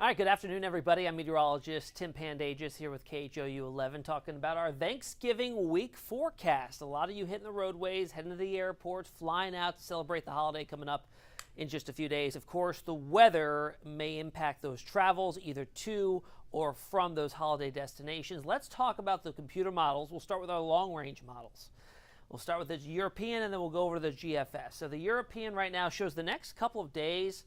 All right, good afternoon, everybody. I'm meteorologist Tim Pandages here with KHOU 11 talking about our Thanksgiving week forecast. A lot of you hitting the roadways, heading to the airports, flying out to celebrate the holiday coming up in just a few days. Of course, the weather may impact those travels either to or from those holiday destinations. Let's talk about the computer models. We'll start with our long-range models. We'll start with the European and then we'll go over to the GFS. So the European right now shows the next couple of days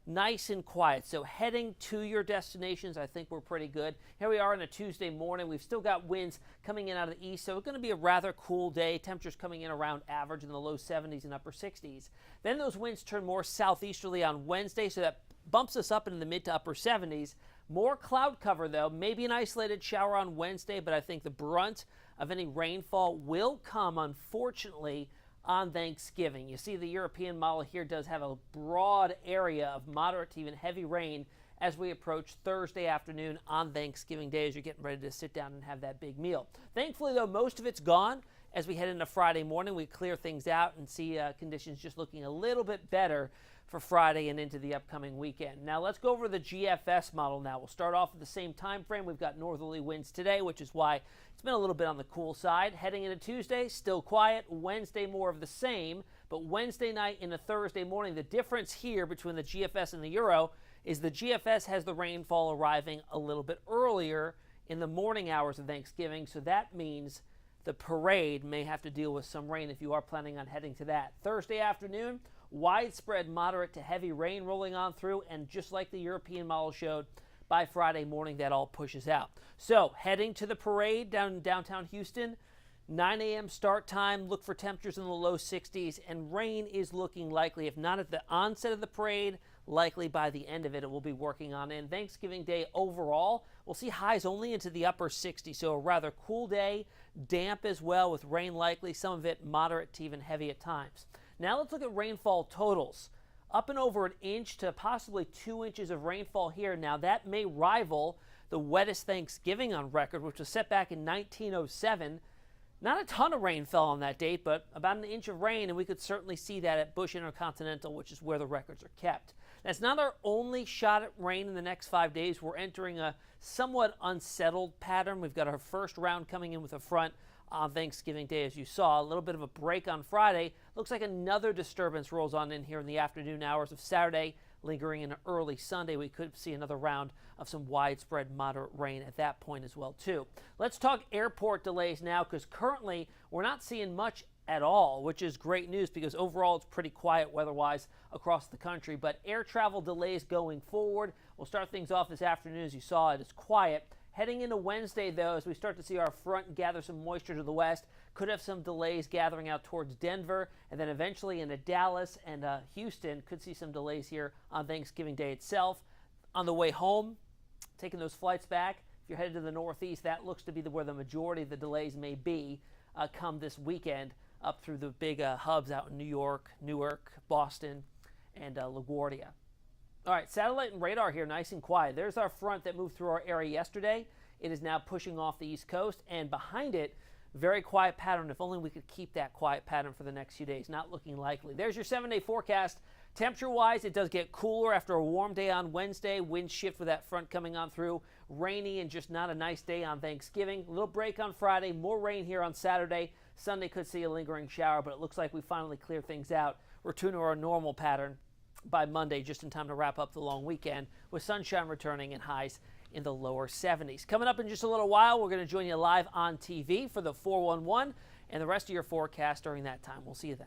nice and quiet. So heading to your destinations, I think we're pretty good. Here we are on a Tuesday morning. We've still got winds coming in out of the east, so it's going to be a rather cool day. Temperatures coming in around average in the low 70s and upper 60s. Then those winds turn more southeasterly on Wednesday, so that bumps us up into the mid to upper 70s. More cloud cover, though. Maybe an isolated shower on Wednesday, but I think the brunt of any rainfall will come, unfortunately, on Thanksgiving. You see the European model here does have a broad area of moderate to even heavy rain as we approach Thursday afternoon on Thanksgiving Day as you're getting ready to sit down and have that big meal. Thankfully, though, most of it's gone. As we head into Friday morning, we clear things out and see conditions just looking a little bit better for Friday and into the upcoming weekend. Now let's go over the GFS model now. We'll start off at the same time frame. We've got northerly winds today, which is why it's been a little bit on the cool side. Heading into Tuesday, still quiet. Wednesday, more of the same. But Wednesday night into Thursday morning, the difference here between the GFS and the Euro is the GFS has the rainfall arriving a little bit earlier in the morning hours of Thanksgiving. So that means the parade may have to deal with some rain if you are planning on heading to that. Thursday afternoon, widespread moderate to heavy rain rolling on through, and just like the European model showed, by Friday morning that all pushes out. So heading to the parade down in downtown Houston, 9 a.m. start time, look for temperatures in the low 60s, and rain is looking likely, if not at the onset of the parade, likely by the end of it. It will be working on in. Thanksgiving Day overall, we'll see highs only into the upper 60s, so a rather cool day, damp as well with rain likely, some of it moderate to even heavy at times. Now let's look at rainfall totals. Up and over an inch to possibly 2 inches of rainfall here. Now that may rival the wettest Thanksgiving on record, which was set back in 1907. Not a ton of rain fell on that date, but about an inch of rain, and we could certainly see that at Bush Intercontinental, which is where the records are kept. That's not our only shot at rain in the next 5 days. We're entering a somewhat unsettled pattern. We've got our first round coming in with a front on Thanksgiving Day, as you saw. A little bit of a break on Friday. Looks like another disturbance rolls on in here in the afternoon hours of Saturday, lingering in early Sunday. We could see another round of some widespread moderate rain at that point as well, too. Let's talk airport delays now, because currently we're not seeing much at all, which is great news because overall it's pretty quiet weather-wise across the country. But air travel delays going forward. We'll start things off this afternoon. As you saw, it is quiet. Heading into Wednesday, though, as we start to see our front gather some moisture to the west, could have some delays gathering out towards Denver, and then eventually into Dallas and Houston. Could see some delays here on Thanksgiving Day itself. On the way home, taking those flights back, if you're headed to the northeast, that looks to be where the majority of the delays may be come this weekend up through the big hubs out in New York, Newark, Boston, and LaGuardia. All right, satellite and radar here, nice and quiet. There's our front that moved through our area yesterday. It is now pushing off the East Coast, and behind it, very quiet pattern. If only we could keep that quiet pattern for the next few days. Not looking likely. There's your 7-day forecast. Temperature-wise, it does get cooler after a warm day on Wednesday. Winds shift with that front coming on through. Rainy and just not a nice day on Thanksgiving. A little break on Friday. More rain here on Saturday. Sunday could see a lingering shower, but it looks like we finally clear things out. Return to our normal pattern by Monday, just in time to wrap up the long weekend with sunshine returning and highs in the lower 70s. Coming up in just a little while, we're going to join you live on TV for the 411 and the rest of your forecast during that time. We'll see you then.